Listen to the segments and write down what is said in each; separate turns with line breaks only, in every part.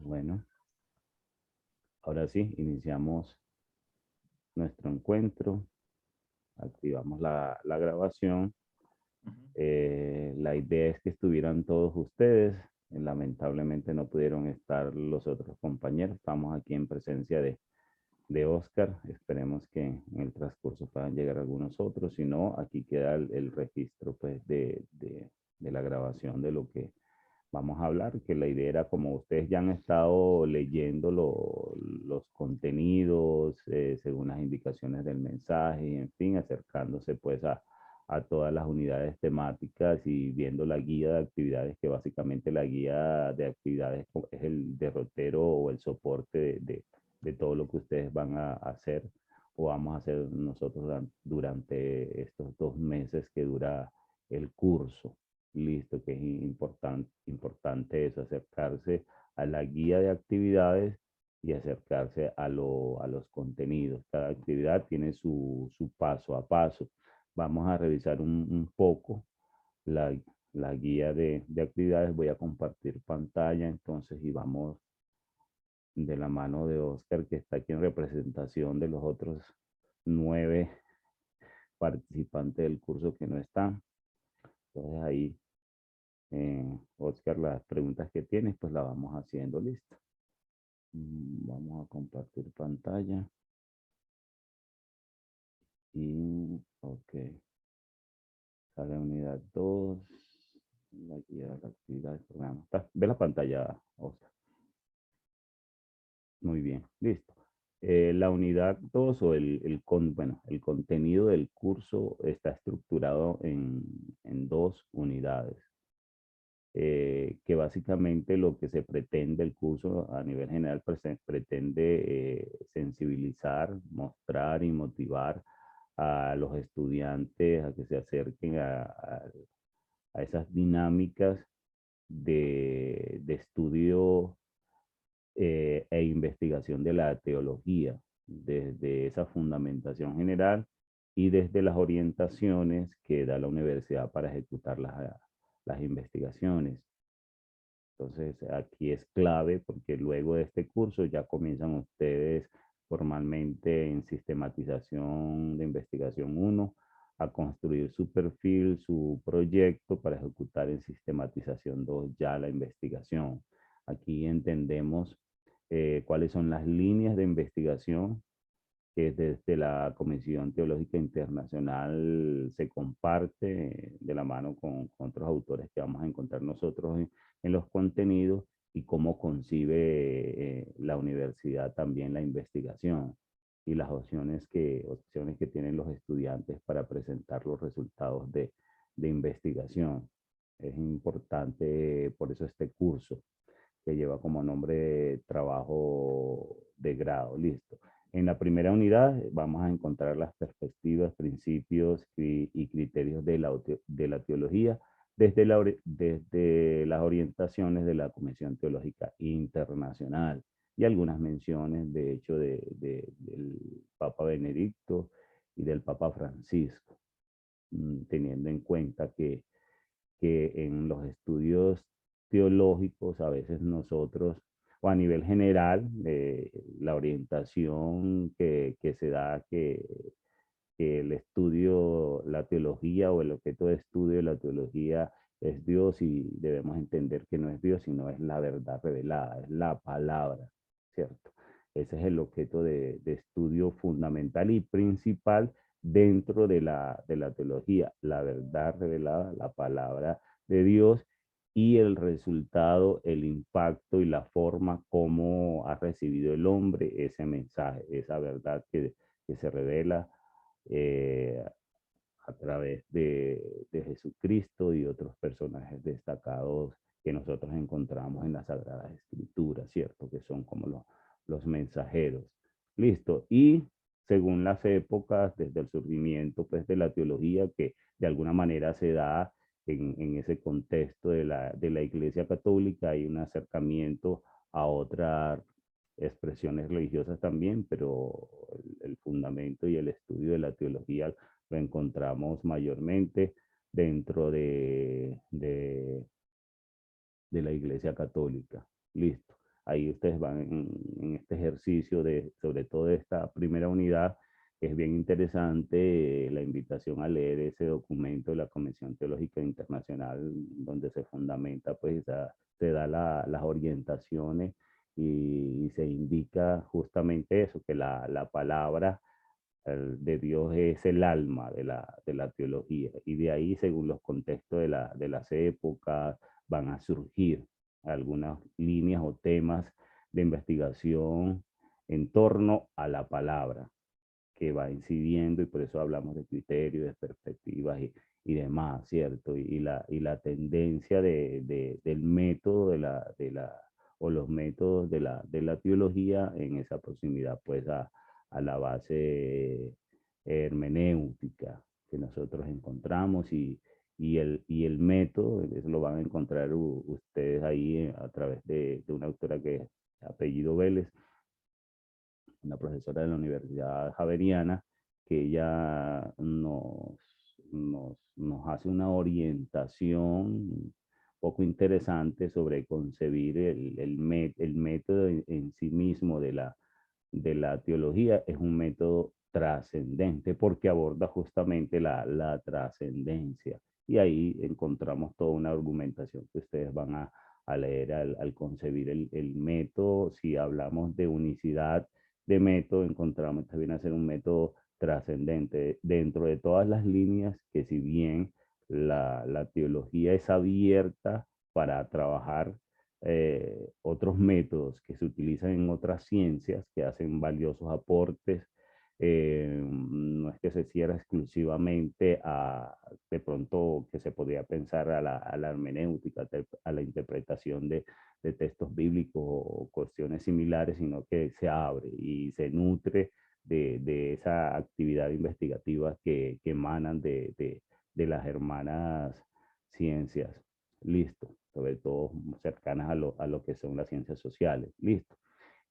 Bueno, ahora sí, iniciamos nuestro encuentro, activamos la grabación.
Ujú.
La idea es que estuvieran todos ustedes. Lamentablemente no pudieron estar los otros compañeros. Estamos aquí en presencia de Oscar. Esperemos que en el transcurso puedan llegar algunos otros. Si no, aquí queda el registro pues, de la grabación de lo que vamos a hablar, que la idea era, como ustedes ya han estado leyendo los contenidos, según las indicaciones del mensaje, y en fin, acercándose pues a todas las unidades temáticas y viendo la guía de actividades, que básicamente la guía de actividades es el derrotero o el soporte de todo lo que ustedes van a hacer o vamos a hacer nosotros durante estos 2 meses que dura el curso. Listo, que es importante eso, acercarse a la guía de actividades y acercarse a los contenidos. Cada actividad tiene su paso a paso. Vamos a revisar un poco la, la guía de actividades. Voy a compartir pantalla entonces y vamos de la mano de Oscar, que está aquí en representación de los otros 9 participantes del curso que no están. Entonces ahí, Oscar, las preguntas que tienes, pues las vamos haciendo. Listo. Vamos a compartir pantalla. Y, ok, sale unidad 2. La guía de la actividad del programa. Ve la pantalla, Oscar. Muy bien, listo. La unidad 2 o bueno, el contenido del curso está estructurado en 2 unidades. Que básicamente lo que se pretende el curso a nivel general pretende sensibilizar, mostrar y motivar a los estudiantes a que se acerquen a esas dinámicas de estudio e investigación de la teología, desde esa fundamentación general y desde las orientaciones que da la universidad para ejecutar las investigaciones. Entonces, aquí es clave porque luego de este curso ya comienzan ustedes formalmente en sistematización de investigación 1 a construir su perfil, su proyecto para ejecutar en sistematización 2 ya la investigación. Aquí entendemos cuáles son las líneas de investigación que desde la Comisión Teológica Internacional se comparte de la mano con otros autores que vamos a encontrar nosotros en los contenidos, y cómo concibe la universidad también la investigación y las opciones que tienen los estudiantes para presentar los resultados de investigación. Es importante, por eso este curso que lleva como nombre trabajo de grado. Listo. En la primera unidad vamos a encontrar las perspectivas, principios y criterios de la teología desde las orientaciones de la Comisión Teológica Internacional y algunas menciones, de hecho, del Papa Benedicto y del Papa Francisco, teniendo en cuenta que en los estudios teológicos a veces nosotros, o a nivel general, la orientación que se da, que el estudio, la teología o el objeto de estudio de la teología es Dios, y debemos entender que no es Dios, sino es la verdad revelada, es la palabra, ¿cierto? Ese es el objeto de estudio fundamental y principal dentro de la teología, la verdad revelada, la palabra de Dios, y el resultado, el impacto y la forma como ha recibido el hombre ese mensaje, esa verdad que se revela eh, a través de Jesucristo y otros personajes destacados que nosotros encontramos en las Sagradas Escrituras, ¿cierto? Que son como los mensajeros. Listo. Y según las épocas, desde el surgimiento pues, de la teología, que de alguna manera se da en ese contexto de la Iglesia Católica, hay un acercamiento a otras expresiones religiosas también, pero el fundamento y el estudio de la teología lo encontramos mayormente dentro de la Iglesia Católica. Listo. ahí ustedes van en este ejercicio de, sobre todo esta primera unidad. Es bien interesante la invitación a leer ese documento de la Convención Teológica Internacional, donde se fundamenta, pues, se da las orientaciones y se indica justamente eso, que la palabra de Dios es el alma de la teología. Y de ahí, según los contextos de las épocas, van a surgir algunas líneas o temas de investigación en torno a la palabra que va incidiendo, y por eso hablamos de criterios, de perspectivas y demás, ¿cierto? Y la tendencia del método o los métodos de la teología en esa proximidad, pues, a la base hermenéutica que nosotros encontramos y el método, eso lo van a encontrar ustedes ahí a través de una autora que es apellido Vélez, una profesora de la Universidad Javeriana, que ella nos hace una orientación poco interesante sobre concebir el método en sí mismo de la teología. Es un método trascendente porque aborda justamente la trascendencia. Y ahí encontramos toda una argumentación que ustedes van a leer al concebir el método. Si hablamos de unicidad de método, encontramos también hacer un método trascendente dentro de todas las líneas que, si bien la teología es abierta para trabajar otros métodos que se utilizan en otras ciencias que hacen valiosos aportes, no es que se cierra exclusivamente a, de pronto, que se podría pensar a la hermenéutica, a la interpretación de textos bíblicos o cuestiones similares, sino que se abre y se nutre de esa actividad investigativa que emanan de las hermanas ciencias. Listo, sobre todo cercanas a lo que son las ciencias sociales. Listo.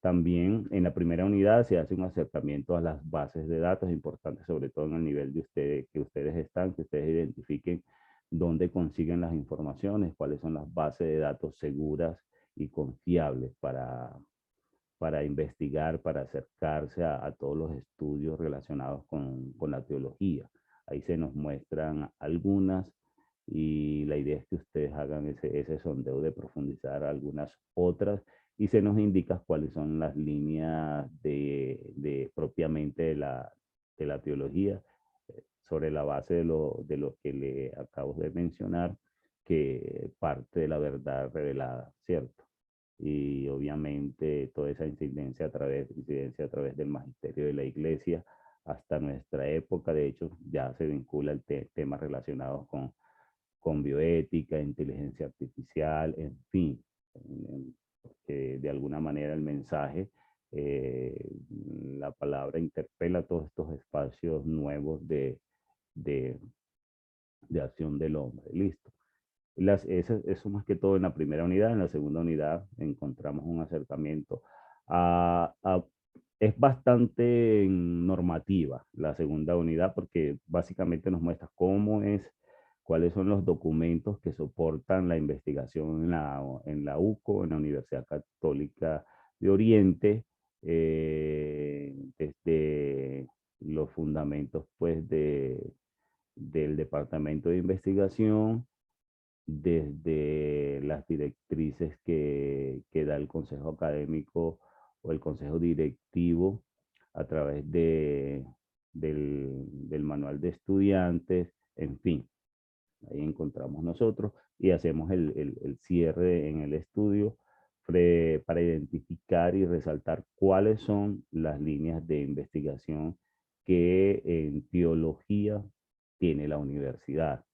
También en la primera unidad se hace un acercamiento a las bases de datos importantes, sobre todo en el nivel de ustedes, que ustedes están, que ustedes identifiquen dónde consiguen las informaciones, cuáles son las bases de datos seguras y confiables para investigar, para acercarse a todos los estudios relacionados con la teología. Ahí se nos muestran algunas y la idea es que ustedes hagan ese sondeo de profundizar algunas otras y se nos indica cuáles son las líneas propiamente de la teología sobre la base de lo que le acabo de mencionar, que parte de la verdad revelada, ¿cierto? Y obviamente toda esa incidencia a través del magisterio de la iglesia hasta nuestra época. De hecho, ya se vincula el temas relacionados con bioética, inteligencia artificial, en fin, que de alguna manera el mensaje, la palabra interpela todos estos espacios nuevos de, de acción del hombre. Listo. Eso más que todo en la primera unidad. En la segunda unidad encontramos un acercamiento es bastante normativa la segunda unidad porque básicamente nos muestra cuáles son los documentos que soportan la investigación en la UCO, en la Universidad Católica de Oriente, desde los fundamentos, pues, del Departamento de Investigación, desde las directrices que da el Consejo Académico o el Consejo Directivo a través del Manual de Estudiantes, en fin, ahí encontramos nosotros y hacemos el cierre en el estudio para identificar y resaltar cuáles son las líneas de investigación que en teología tiene la universidad,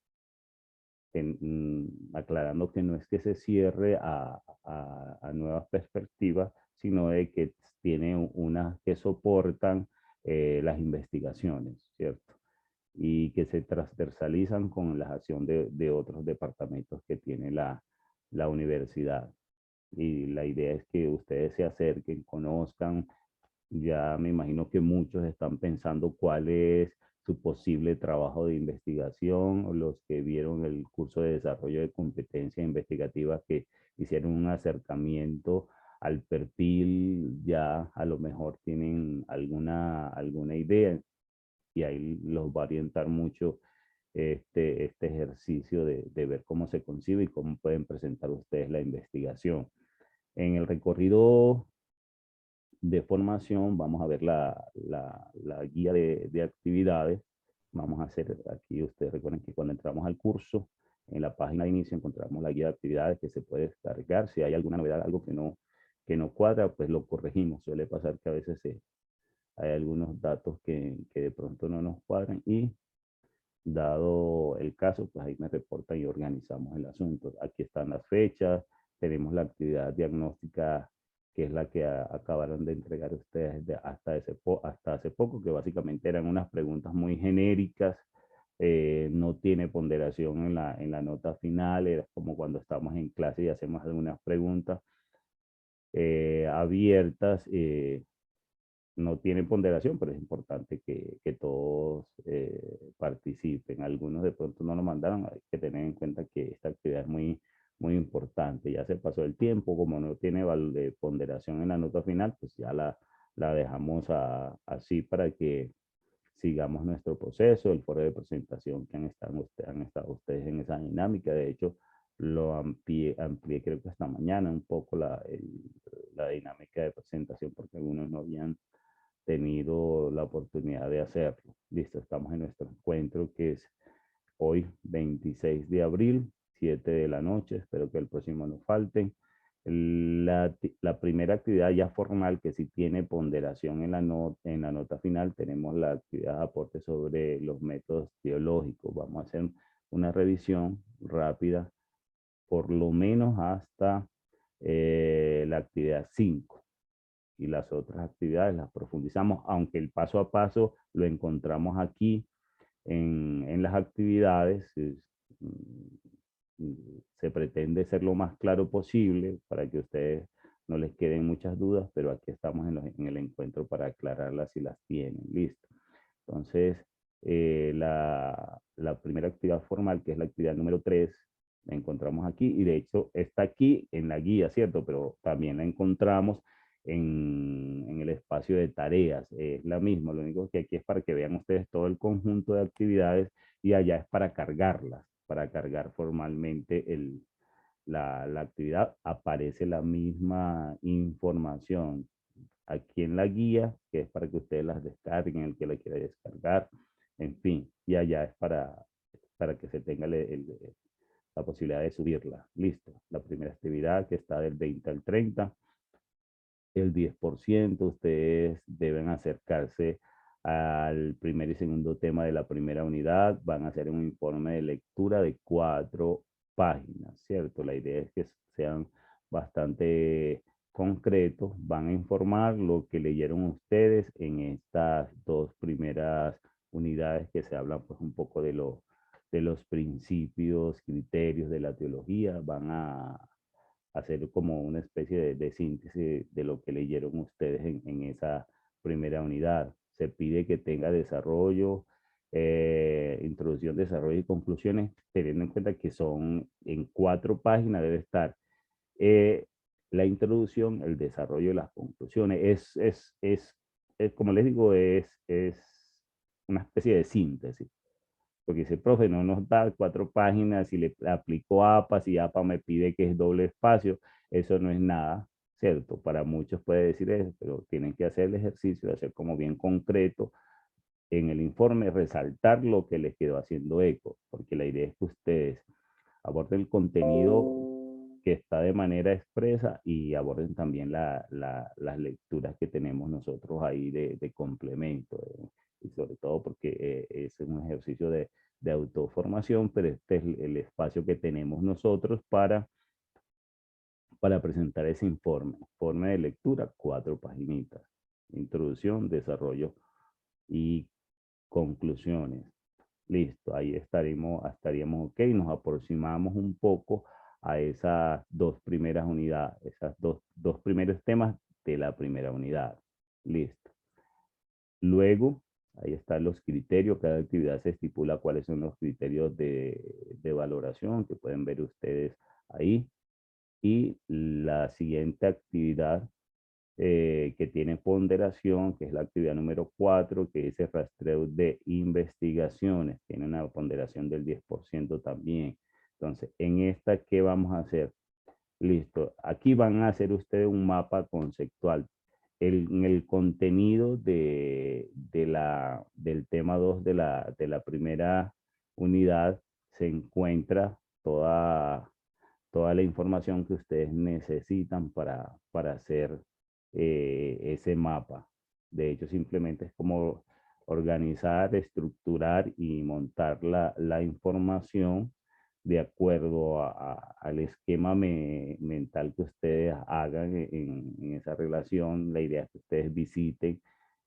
aclarando que no es que se cierre a nuevas perspectivas, sino de que tiene unas que soportan las investigaciones, ¿cierto? Y que se transversalizan con la acción de otros departamentos que tiene la universidad. Y la idea es que ustedes se acerquen, conozcan. Ya me imagino que muchos están pensando cuál es su posible trabajo de investigación, o los que vieron el curso de desarrollo de competencias investigativas que hicieron un acercamiento al perfil, ya a lo mejor tienen alguna idea y ahí los va a orientar mucho este ejercicio de ver cómo se concibe y cómo pueden presentar ustedes la investigación. En el recorrido de formación vamos a ver la guía de actividades. Vamos a hacer aquí, ustedes recuerden que cuando entramos al curso, en la página de inicio encontramos la guía de actividades que se puede descargar. Si hay alguna novedad, algo que no cuadra, pues lo corregimos. Suele pasar que a veces hay algunos datos que de pronto no nos cuadran y dado el caso, pues ahí me reportan y organizamos el asunto. Aquí están las fechas, tenemos la actividad diagnóstica, que es la que acabaron de entregar ustedes hasta hace poco, que básicamente eran unas preguntas muy genéricas, no tiene ponderación en la nota final, es como cuando estamos en clase y hacemos algunas preguntas abiertas, no tiene ponderación, pero es importante que todos participen. Algunos de pronto no lo mandaron, hay que tener en cuenta que esta actividad es muy importante. Ya se pasó el tiempo, como no tiene ponderación en la nota final, pues ya la dejamos así para que sigamos nuestro proceso, el foro de presentación que han estado ustedes en esa dinámica. De hecho, lo amplié creo que hasta mañana un poco la dinámica de presentación porque algunos no habían tenido la oportunidad de hacerlo. Listo, estamos en nuestro encuentro que es hoy 26 de abril, 7 de la noche. Espero que el próximo no falte. La primera actividad ya formal que sí tiene ponderación en en la nota final, tenemos la actividad de aporte sobre los métodos teológicos. Vamos a hacer una revisión rápida, por lo menos hasta la actividad 5 y las otras actividades las profundizamos, aunque el paso a paso lo encontramos aquí en las actividades. Se pretende ser lo más claro posible para que ustedes no les queden muchas dudas, pero aquí estamos en el encuentro para aclararlas si las tienen. Listo. Entonces, la primera actividad formal, que es la actividad número 3, la encontramos aquí y de hecho está aquí en la guía, ¿cierto? Pero también la encontramos en el espacio de tareas. Es la misma, lo único que aquí es para que vean ustedes todo el conjunto de actividades y allá es para cargarlas, para cargar formalmente la actividad. Aparece la misma información aquí en la guía, que es para que ustedes las descarguen, el que la quiera descargar, en fin, y allá es para que se tenga la posibilidad de subirla. Listo. La primera actividad que está del 20 al 30, el 10%, ustedes deben acercarse al primer y segundo tema de la primera unidad, van a hacer un informe de lectura de 4 páginas, ¿cierto? La idea es que sean bastante concretos, van a informar lo que leyeron ustedes en estas 2 primeras unidades que se hablan pues un poco de los principios, criterios de la teología, van a hacer como una especie de síntesis de lo que leyeron ustedes en esa primera unidad. Se pide que tenga desarrollo, introducción, desarrollo y conclusiones, teniendo en cuenta que son en 4 páginas, debe estar eh, la introducción, el desarrollo y las conclusiones. Como les digo, es una especie de síntesis. Porque dice, profe, no nos da 4 páginas y le aplico APA, si APA me pide que es doble espacio, eso no es nada, ¿cierto? Para muchos puede decir eso, pero tienen que hacer el ejercicio de hacer como bien concreto en el informe, resaltar lo que les quedó haciendo eco, porque la idea es que ustedes aborden el contenido que está de manera expresa y aborden también las lecturas que tenemos nosotros ahí de complemento, y sobre todo porque es un ejercicio de autoformación, pero este es el espacio que tenemos nosotros para presentar ese informe. Informe de lectura, 4 paginitas. Introducción, desarrollo y conclusiones. Listo, ahí estaríamos ok, nos aproximamos un poco a esas 2 primeras unidades, esas dos primeros temas de la primera unidad. Listo. Luego, ahí están los criterios, cada actividad se estipula cuáles son los criterios de valoración que pueden ver ustedes ahí. Y la siguiente actividad que tiene ponderación, que es la actividad número 4, que es el rastreo de investigaciones. Tiene una ponderación del 10% también. Entonces, en esta, ¿qué vamos a hacer? Listo. Aquí van a hacer ustedes un mapa conceptual. En el contenido del tema 2 de la primera unidad se encuentra toda la información que ustedes necesitan para hacer ese mapa. De hecho, simplemente es como organizar, estructurar y montar la información de acuerdo al esquema mental que ustedes hagan en esa relación. La idea es que ustedes visiten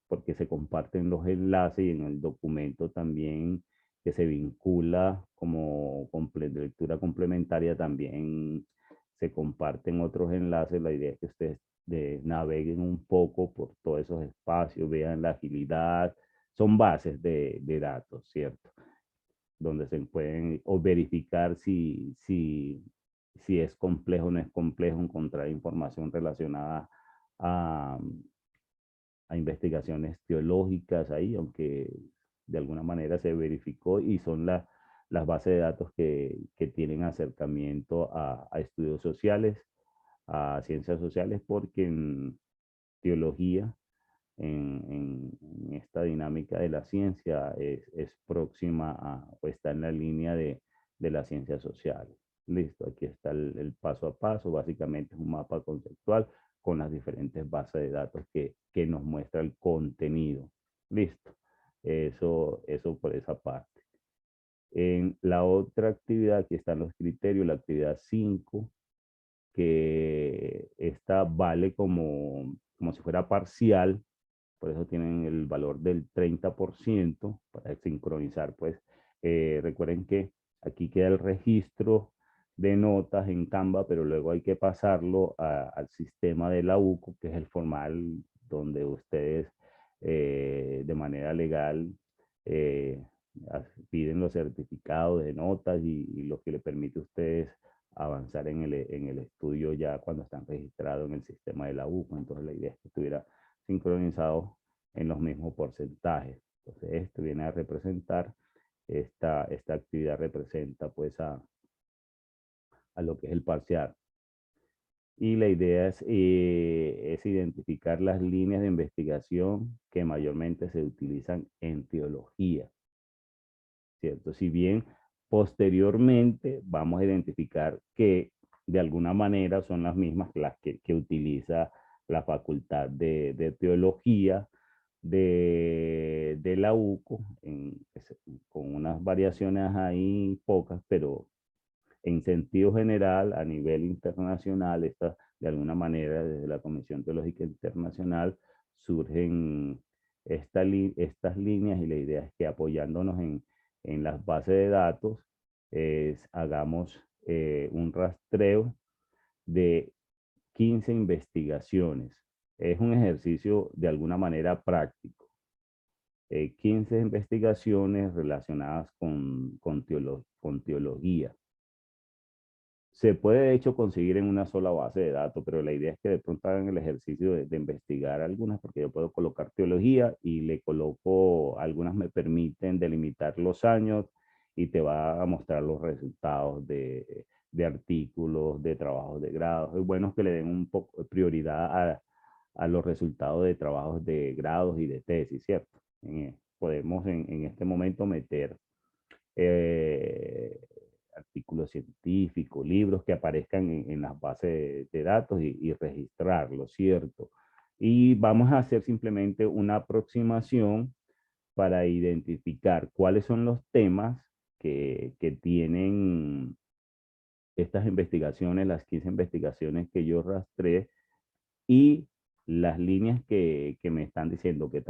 porque se comparten los enlaces y en el documento también que se vincula como lectura complementaria también se comparten otros enlaces. La idea es que ustedes naveguen un poco por todos esos espacios, vean la agilidad. Son bases de datos, ¿cierto? Donde se pueden o verificar si es complejo o no es complejo encontrar información relacionada a, a investigaciones teológicas ahí, aunque de alguna manera se verificó y son las bases de datos que tienen acercamiento a estudios sociales, a ciencias sociales, porque en teología, en esta dinámica de la ciencia, es próxima o está en la línea de las ciencias sociales. Listo, aquí está el paso a paso, básicamente es un mapa conceptual con las diferentes bases de datos que nos muestra el contenido. Listo, eso por esa parte. En la otra actividad, aquí están los criterios, la actividad 5, que esta vale como si fuera parcial, por eso tienen el valor del 30% para sincronizar. Pues recuerden que aquí queda el registro de notas en Canva, pero luego hay que pasarlo al sistema de la UCO, que es el formal donde ustedes de manera legal eh, piden los certificados de notas y lo que le permite a ustedes avanzar en el estudio ya cuando están registrados en el sistema de la UCO. Entonces la idea es que estuviera sincronizado en los mismos porcentajes. Entonces esto viene a representar, esta actividad representa pues a lo que es el parcial. Y la idea es identificar las líneas de investigación que mayormente se utilizan en teología, ¿cierto? Si bien posteriormente vamos a identificar que de alguna manera son las mismas las que utiliza la Facultad de Teología de la UCO, con unas variaciones ahí pocas, pero en sentido general, a nivel internacional, de alguna manera, desde la Comisión Teológica Internacional, surgen estas líneas y la idea es que apoyándonos en las bases de datos, hagamos un rastreo de 15 investigaciones. Es un ejercicio de alguna manera práctico. 15 investigaciones relacionadas con teología. Se puede de hecho conseguir en una sola base de datos, pero la idea es que de pronto hagan el ejercicio de investigar algunas, porque yo puedo colocar teología y le coloco, algunas me permiten delimitar los años y te va a mostrar los resultados de artículos, de trabajos de grado. Es bueno que le den un poco de prioridad a los resultados de trabajos de grados y de tesis, ¿cierto? Podemos en este momento meter eh, artículos científicos, libros que aparezcan en las bases de datos y registrarlos, ¿cierto? Y vamos a hacer simplemente una aproximación para identificar cuáles son los temas que tienen estas investigaciones, las 15 investigaciones que yo rastré y las líneas que me están diciendo que se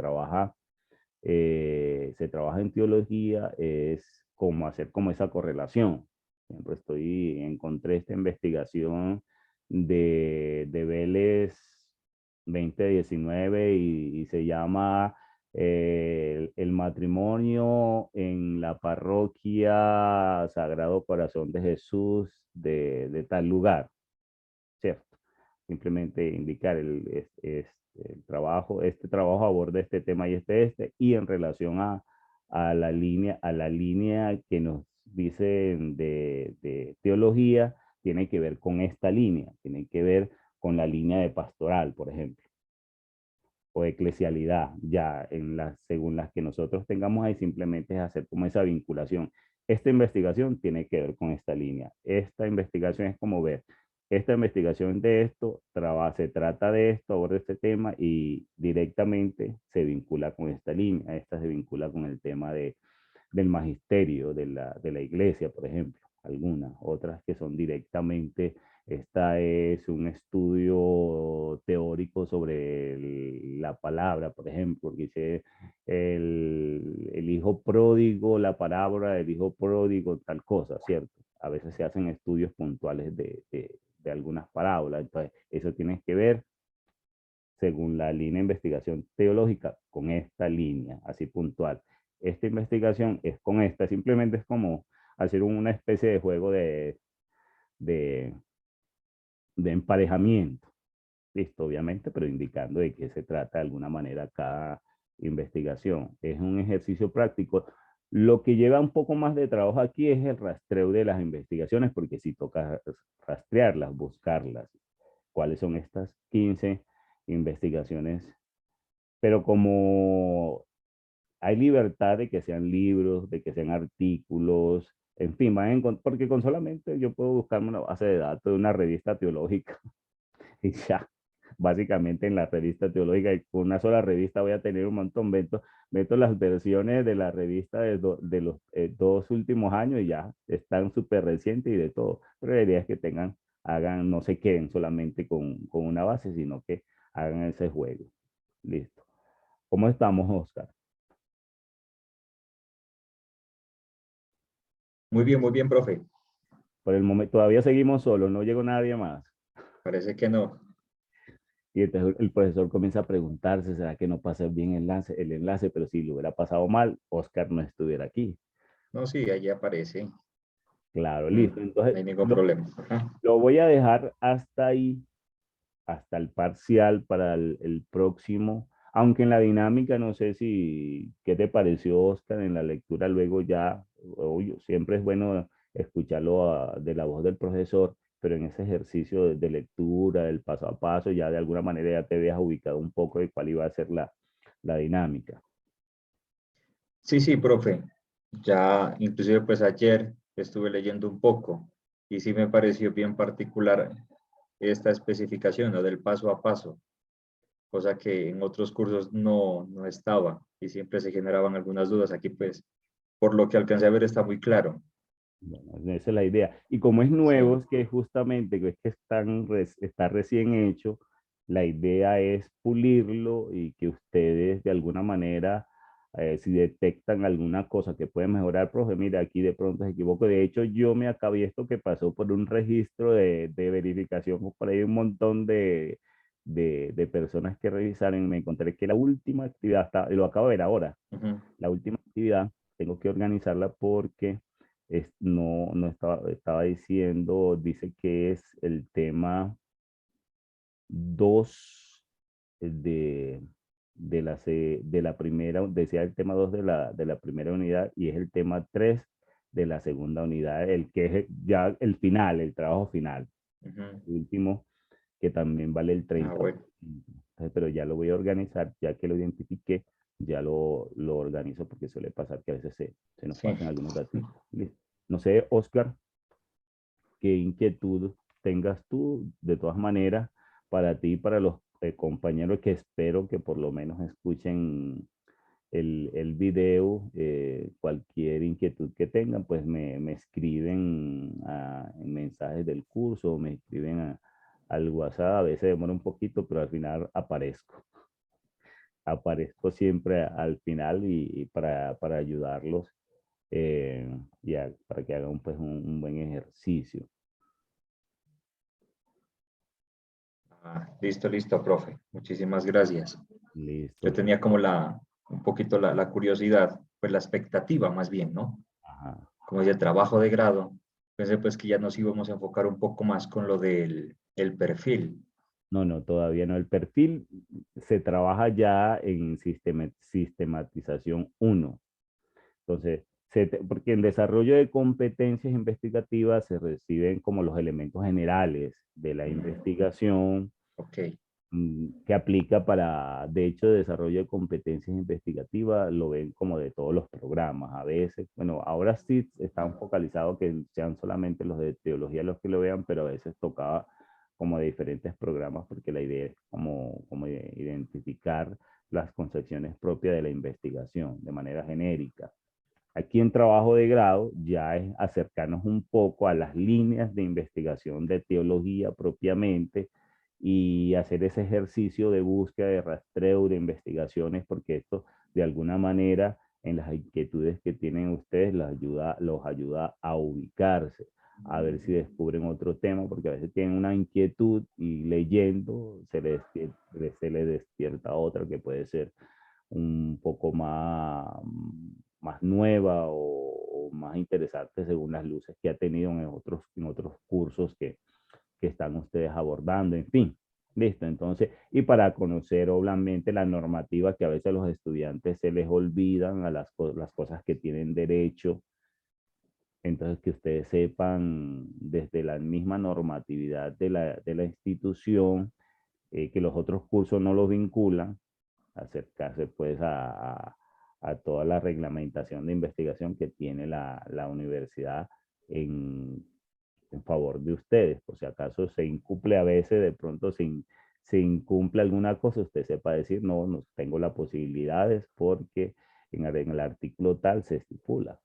trabaja en teología, es como hacer como esa correlación. Por ejemplo, encontré esta investigación de Vélez 2019 y se llama el matrimonio en la parroquia Sagrado Corazón de Jesús de tal lugar. simplemente indicar el trabajo, este trabajo aborda este tema y y en relación a la línea que nos dicen de teología, tiene que ver con esta línea, tiene que ver con la línea de pastoral, por ejemplo, o eclesialidad, ya según las que nosotros tengamos ahí, simplemente es hacer como esa vinculación. Esta investigación tiene que ver con esta línea. Esta investigación es como ver, esta investigación de esto se trata de esto, aborda este tema y directamente se vincula con esta línea. Esta se vincula con el tema del magisterio de la iglesia, por ejemplo, algunas, otras que son directamente, esta es un estudio teórico sobre la palabra, por ejemplo, que dice el hijo pródigo, la parábola del hijo pródigo, tal cosa, ¿cierto? A veces se hacen estudios puntuales de algunas parábolas, entonces eso tiene que ver según la línea de investigación teológica con esta línea, así puntual. Esta investigación es con esta, simplemente es como hacer una especie de juego de, de emparejamiento, listo, obviamente, pero indicando de qué se trata de alguna manera cada investigación. Es un ejercicio práctico. Lo que lleva un poco más de trabajo aquí es el rastreo de las investigaciones, porque si toca rastrearlas, buscarlas, cuáles son estas 15 investigaciones, pero como hay libertad de que sean libros, de que sean artículos, en fin, porque con solamente yo puedo buscarme una base de datos de una revista teológica y ya, básicamente en la revista teológica, y con una sola revista voy a tener un montón, meto las versiones de la revista de los 2 últimos años y ya están súper recientes y de todo, pero la idea es que hagan, no se queden solamente con una base, sino que hagan ese juego. Listo. ¿Cómo estamos, Oscar?
Muy bien, profe.
Por el momento todavía seguimos solos, no llegó nadie más.
Parece que no.
Y entonces el profesor comienza a preguntarse, ¿será que no pasa bien el enlace? Pero si lo hubiera pasado mal, Oscar no estuviera aquí.
No, sí, allí aparece.
Claro, listo.
No
Entonces
hay ningún problema. Ajá.
lo voy a dejar hasta ahí, hasta el parcial para el próximo. Aunque en la dinámica, no sé si, ¿qué te pareció, Oscar, en la lectura? Luego ya, obvio, siempre es bueno escucharlo de la voz del profesor, pero en ese ejercicio de lectura, del paso a paso, ya de alguna manera ya te veas ubicado un poco de cuál iba a ser la dinámica.
Sí, sí, profe. Ya, inclusive pues ayer estuve leyendo un poco y sí me pareció bien particular esta especificación, ¿no? Del paso a paso, cosa que en otros cursos no estaba y siempre se generaban algunas dudas. Aquí pues, por lo que alcancé a ver, está muy claro.
Bueno, esa es la idea. Y como es nuevo,
Sí,
es que justamente es que está recién hecho, la idea es pulirlo y que ustedes de alguna manera, si detectan alguna cosa que puede mejorar, profe, mira, aquí de pronto se equivoco. De hecho, yo me acabé esto que pasó por un registro de verificación, por ahí un montón de personas que revisaron y me encontré que la última actividad, y lo acabo de ver ahora,
ujú.
la última actividad, tengo que organizarla porque no estaba diciendo, dice que es el tema 2 de, de la primera, decía el tema 2 de la primera unidad y es el tema 3 de la segunda unidad, el que es ya el final, el trabajo final,
Ujú.
el último, que también vale el
Ah,
30%.
bueno.
Entonces, pero ya lo voy a organizar, ya que lo identifiqué, ya lo organizo porque suele pasar que a veces se nos
Sí.
pasan algunos datos. No sé, Oscar, qué inquietud tengas tú, de todas maneras, para ti y para los compañeros que espero que por lo menos escuchen el video, cualquier inquietud que tengan, pues me escriben en mensajes del curso o me escriben al WhatsApp, a veces demora un poquito, pero al final aparezco siempre al final y para ayudarlos para que hagan pues un buen ejercicio.
Ah, listo, listo, profe. Muchísimas gracias. Yo
Listo.
tenía como un poquito la curiosidad, pues la expectativa más bien, ¿no?
Ajá.
Como es el trabajo de grado, pensé pues que ya nos íbamos a enfocar un poco más con lo del el perfil.
No, no, todavía no. El perfil se trabaja ya en sistematización uno. Entonces, porque en desarrollo de competencias investigativas se reciben como los elementos generales de la investigación
Ok,
que aplica para, de hecho, desarrollo de competencias investigativas, lo ven como de todos los programas. A veces, bueno, ahora sí están focalizados que sean solamente los de teología los que lo vean, pero a veces tocaba como de diferentes programas porque la idea es como identificar las concepciones propias de la investigación de manera genérica. Aquí en trabajo de grado ya es acercarnos un poco a las líneas de investigación de teología propiamente y hacer ese ejercicio de búsqueda, de rastreo, de investigaciones, porque esto de alguna manera en las inquietudes que tienen ustedes los ayuda a ubicarse, a ver si descubren otro tema, porque a veces tienen una inquietud y leyendo se les despierta otra que puede ser un poco más nueva o más interesante según las luces que ha tenido en otros cursos que están ustedes abordando, en fin. Listo, entonces, y para conocer obviamente la normativa que a veces a los estudiantes se les olvidan a las cosas que tienen derecho, entonces que ustedes sepan desde la misma normatividad de la institución, que los otros cursos no los vinculan, acercarse pues a toda la reglamentación de investigación que tiene la universidad en, en favor de ustedes. Por si acaso se incumple a veces, de pronto se incumple alguna cosa, usted sepa decir, no, no tengo las posibilidades porque en el artículo tal se estipula,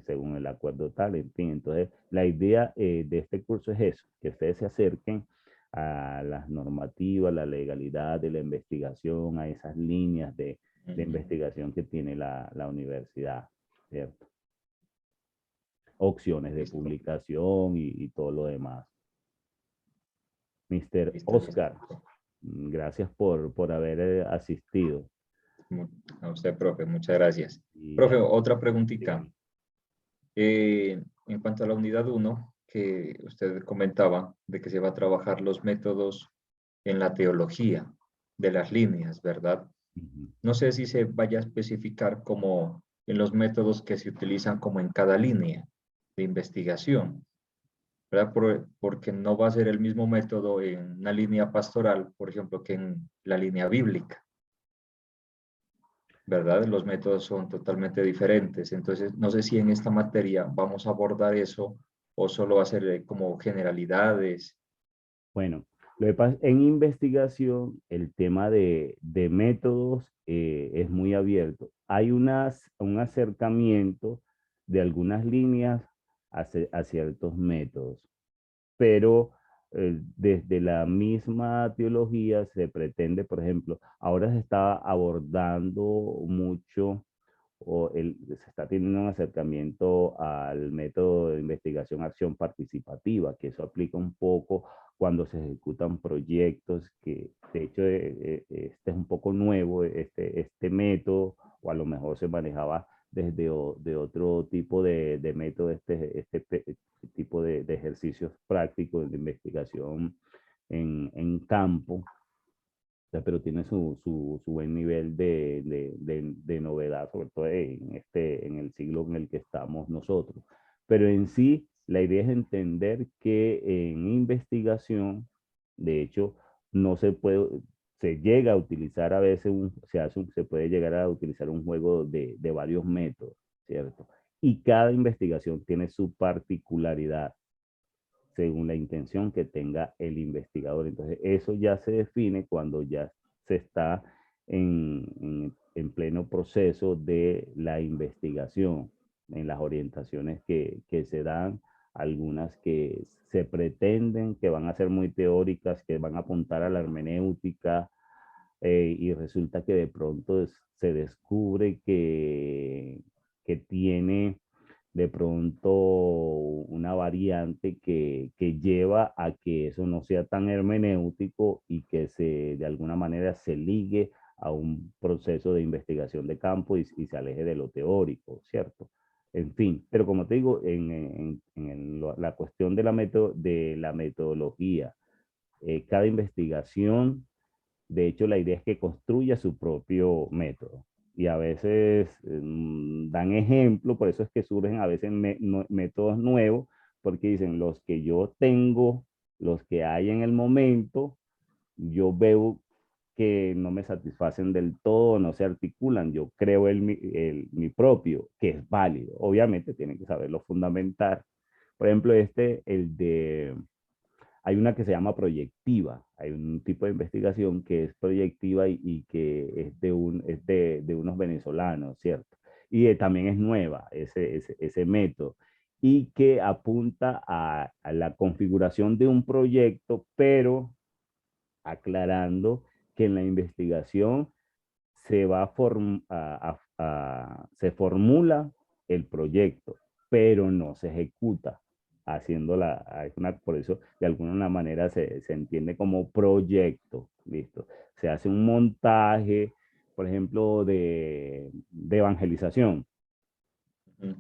según el acuerdo tal, en fin. Entonces, la idea de este curso es eso, que ustedes se acerquen a las normativas, la legalidad de la investigación, a esas líneas de investigación que tiene la universidad, ¿cierto? Opciones de
listo,
publicación y todo lo demás. Mr.
listo, listo.
Oscar, gracias por haber asistido.
A usted, profe, muchas gracias.
Y
Profe, otra preguntita.
dígame.
En cuanto a la unidad uno que usted comentaba de que se va a trabajar los métodos en la teología de las líneas, ¿verdad?
Ujú.
No sé si se vaya a especificar como en los métodos que se utilizan como en cada línea de investigación, ¿verdad? Porque no va a ser el mismo método en una línea pastoral, por ejemplo, que en la línea bíblica, ¿verdad? Los métodos son totalmente diferentes. Entonces, no sé si en esta materia vamos a abordar eso o solo va a ser como generalidades.
Bueno, lo que pasa, en investigación el tema de métodos es muy abierto. Hay un acercamiento de algunas líneas a ciertos métodos, pero desde la misma teología se pretende, por ejemplo, ahora se está abordando mucho se está teniendo un acercamiento al método de investigación acción participativa, que eso aplica un poco cuando se ejecutan proyectos, que de hecho este es un poco nuevo, este método, o a lo mejor se manejaba de otro tipo de método, este tipo de ejercicios prácticos de investigación en campo, pero tiene su buen nivel de novedad, sobre todo en el siglo en el que estamos nosotros. Pero en sí, la idea es entender que en investigación, de hecho, no se puede, se llega a utilizar a veces, se puede llegar a utilizar un juego de varios métodos, ¿cierto? Y cada investigación tiene su particularidad según la intención que tenga el investigador. Entonces, eso ya se define cuando ya se está en pleno proceso de la investigación, en las orientaciones que se dan, algunas que se pretenden que van a ser muy teóricas, que van a apuntar a la hermenéutica, y resulta que de pronto se descubre que tiene de pronto una variante que lleva a que eso no sea tan hermenéutico y que de alguna manera se ligue a un proceso de investigación de campo y se aleje de lo teórico, ¿cierto? En fin, pero como te digo, la cuestión de la metodología cada investigación, de hecho, la idea es que construya su propio método. Y a veces dan ejemplo, por eso es que surgen a veces métodos nuevos, porque dicen, los que yo tengo, los que hay en el momento, yo veo que no me satisfacen del todo, no se articulan. Yo creo mi propio, que es válido. Obviamente tienen que saberlo fundamentar. Por ejemplo, hay una que se llama proyectiva. Hay un tipo de investigación que es proyectiva y que es de unos venezolanos, ¿cierto? Y también es nueva ese método y que apunta a la configuración de un proyecto, pero aclarando que en la investigación se formula el proyecto, pero no se ejecuta, por eso de alguna manera se entiende como proyecto, ¿listo? Se hace un montaje, por ejemplo, de evangelización,
Ujú.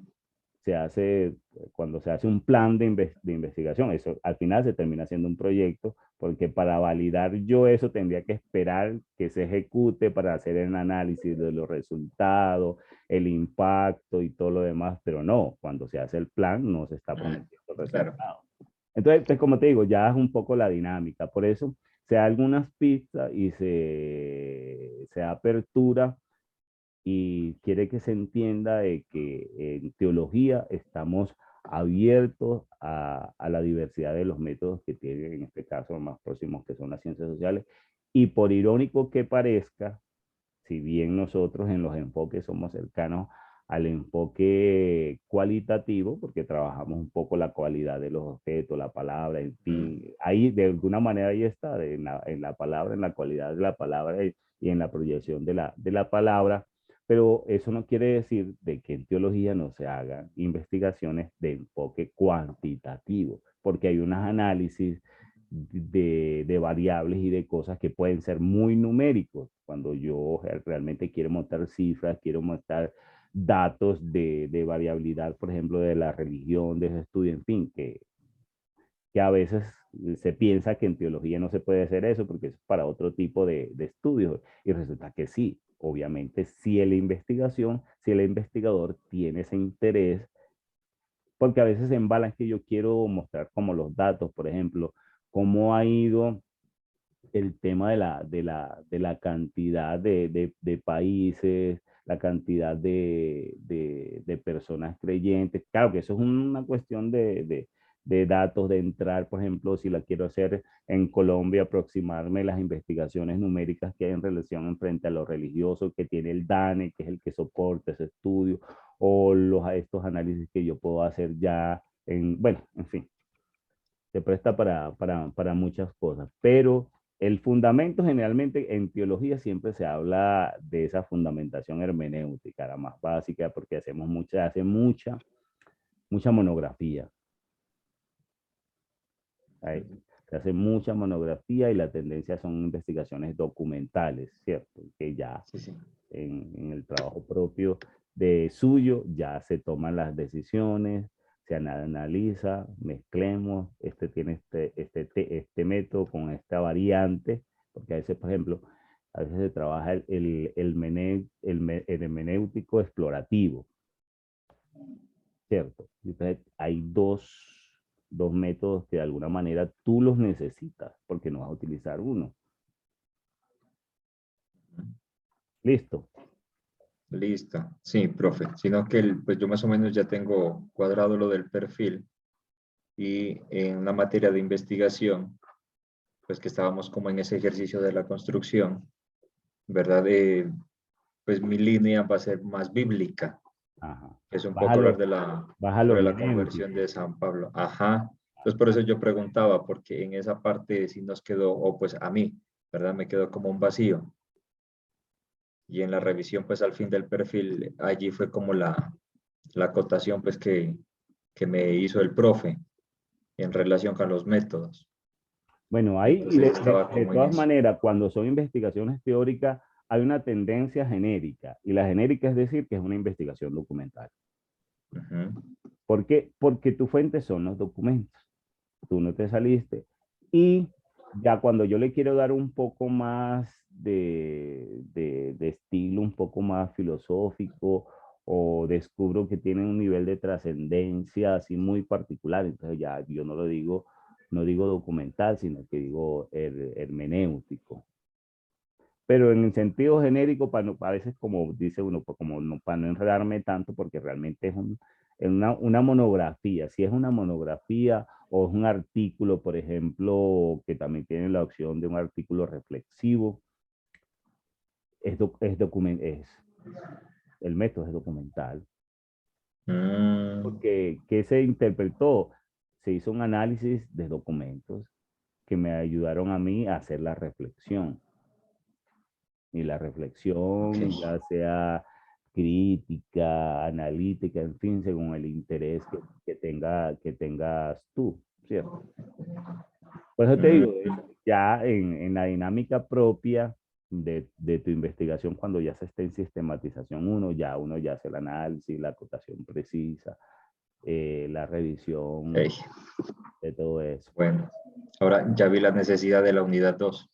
cuando se hace un plan de investigación, eso al final se termina siendo un proyecto, porque para validar yo eso tendría que esperar que se ejecute para hacer el análisis de los resultados, el impacto y todo lo demás, pero no, cuando se hace el plan no se está
Ah,
prometiendo
claro.
resultados. Entonces, pues como te digo, ya es un poco la dinámica, por eso se da algunas pistas y se da apertura y quiere que se entienda de que en teología estamos abiertos a la diversidad de los métodos que tienen, en este caso, los más próximos que son las ciencias sociales. Y por irónico que parezca, si bien nosotros en los enfoques somos cercanos al enfoque cualitativo, porque trabajamos un poco la cualidad de los objetos, la palabra, en
Mm.
fin, ahí de alguna manera ahí está, en la palabra, en la cualidad de la palabra y en la proyección de la palabra, pero eso no quiere decir de que en teología no se hagan investigaciones de enfoque cuantitativo, porque hay unos análisis de variables y de cosas que pueden ser muy numéricos. Cuando yo realmente quiero montar cifras, quiero montar datos de variabilidad, por ejemplo, de la religión, de ese estudio, en fin, que a veces se piensa que en teología no se puede hacer eso porque es para otro tipo de estudios. Y resulta que sí, obviamente, si la investigación, si el investigador tiene ese interés, porque a veces se embalan que yo quiero mostrar como los datos, por ejemplo, cómo ha ido el tema de la cantidad de países, la cantidad de personas creyentes. Claro que eso es una cuestión de datos, de entrar, por ejemplo, si la quiero hacer en Colombia, aproximarme las investigaciones numéricas que hay en relación en frente a lo religioso que tiene el DANE, que es el que soporta ese estudio, o estos análisis que yo puedo hacer ya bueno, en fin, se presta para muchas cosas, pero el fundamento generalmente en teología siempre se habla de esa fundamentación hermenéutica, la más básica, porque hace mucha monografía. Ahí, se hace mucha monografía y la tendencia son investigaciones documentales, ¿cierto? Que ya
Sí, sí.
en el trabajo propio de suyo, ya se toman las decisiones, se analiza, mezclemos, tiene este método con esta variante, porque a veces, por ejemplo, a veces se trabaja el hermenéutico explorativo, ¿cierto? Entonces, hay dos métodos que de alguna manera tú los necesitas, porque no vas a utilizar uno. Listo.
Listo. Sí, profe. Sino que pues yo más o menos ya tengo cuadrado lo del perfil y en una materia de investigación, pues que estábamos como en ese ejercicio de la construcción, ¿verdad? Pues mi línea va a ser más bíblica.
Ajá.
Es un poco hablar
Bájalo,
de la,
bájalo
sobre la conversión
hermenéutico.
de San Pablo. Ajá. Entonces por eso yo preguntaba, porque en esa parte sí nos quedó, o pues a mí, ¿verdad? Me quedó como un vacío. Y en la revisión, pues al fin del perfil, allí fue como la acotación pues que me hizo el profe en relación con los métodos.
Bueno, ahí, y
Entonces estaba
de
como en
todas
eso.
maneras, cuando son investigaciones teóricas, hay una tendencia genérica, y la genérica es decir que es una investigación documental.
Ujú.
¿Por qué? Porque tu fuente son los documentos. Tú no te saliste. Y Ya cuando yo le quiero dar un poco más de estilo, un poco más filosófico, o descubro que tiene un nivel de trascendencia así muy particular, entonces ya yo no lo digo, no digo documental, sino que digo hermenéutico. Pero en el sentido genérico, a veces como dice uno, pues como no, para no enredarme tanto, porque realmente es una monografía. Si es una monografía o es un artículo, por ejemplo, que también tiene la opción de un artículo reflexivo, el método es documental.
Mm,
Porque, ¿qué se interpretó? Se hizo un análisis de documentos que me ayudaron a mí a hacer la reflexión. Y la
ok.
reflexión, ya sea crítica, analítica, en fin, según el interés que tengas tú, ¿cierto? Por eso te digo,
Mm,
ya en la dinámica propia de tu investigación, cuando ya se esté en sistematización uno ya hace el análisis, la acotación precisa, la revisión
ok.
de todo eso.
Bueno, ahora ya vi la necesidad de la unidad 2.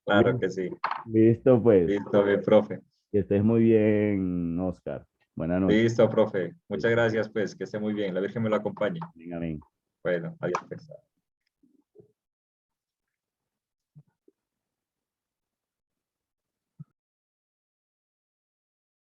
Claro que sí.
Listo, pues.
Listo, mi profe.
Que estés muy bien, Oscar. Buenas noches.
Listo, profe. Muchas gracias, pues, que esté muy bien. La Virgen me lo acompañe.
Amén, amén.
Bueno, adiós, pues.